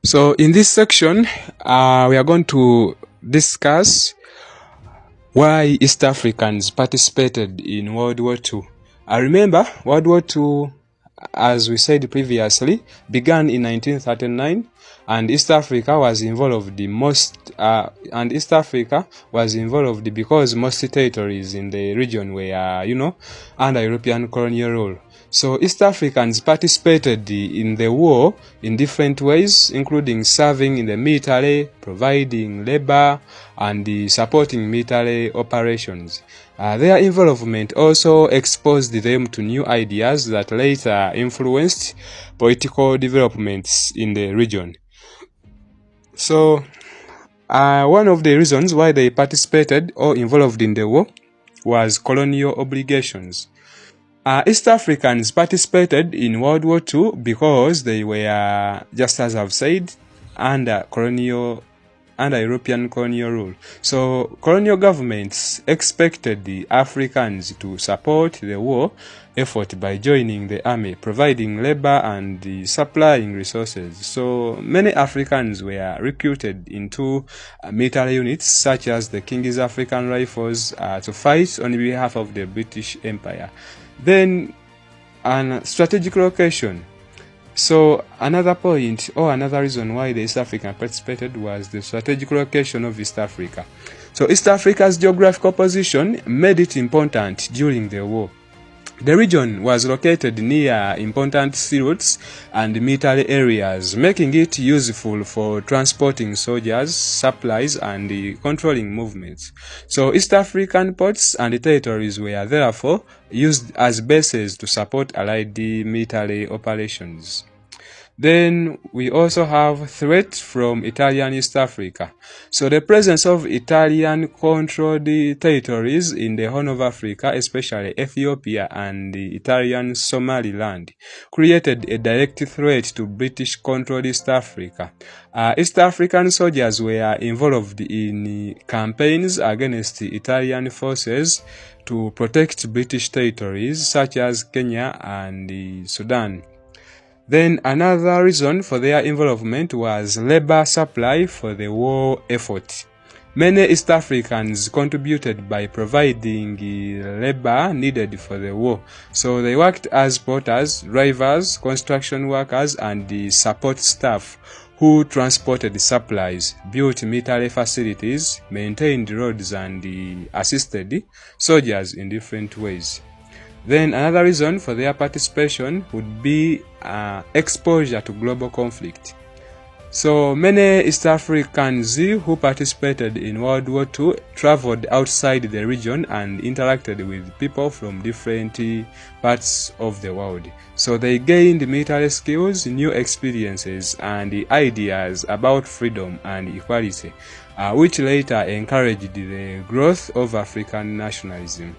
So in this section, we are going to discuss why East Africans participated in World War II. Remember, World War II, as we said previously, began in 1939, and East Africa was involved because most territories in the region were, under European colonial rule. So East Africans participated in the war in different ways, including serving in the military, providing labor, and supporting military operations. Their involvement also exposed them to new ideas that later influenced political developments in the region. So, one of the reasons why they participated or involved in the war was colonial obligations. East Africans participated in World War II because they were, just as I've said, under European colonial rule. So colonial governments expected the Africans to support the war effort by joining the army, providing labor and supplying resources. So many Africans were recruited into military units such as the King's African Rifles to fight on behalf of the British Empire. Then, strategic location. So another point or another reason why the East African participated was the strategic location of East Africa. So East Africa's geographical position made it important during the war. The region was located near important sea routes and military areas, making it useful for transporting soldiers, supplies, and controlling movements. So East African ports and territories were therefore used as bases to support Allied military operations. Then we also have threat from Italian East Africa. So the presence of Italian-controlled territories in the Horn of Africa, especially Ethiopia and the Italian Somaliland, created a direct threat to British-controlled East Africa. East African soldiers were involved in campaigns against the Italian forces to protect British territories such as Kenya and Sudan. Then another reason for their involvement was labor supply for the war effort. Many East Africans contributed by providing labor needed for the war. So they worked as porters, drivers, construction workers, and support staff who transported supplies, built military facilities, maintained roads, and assisted soldiers in different ways. Then another reason for their participation would be exposure to global conflict. So many East Africans who participated in World War II traveled outside the region and interacted with people from different parts of the world. So they gained military skills, new experiences, and ideas about freedom and equality, which later encouraged the growth of African nationalism.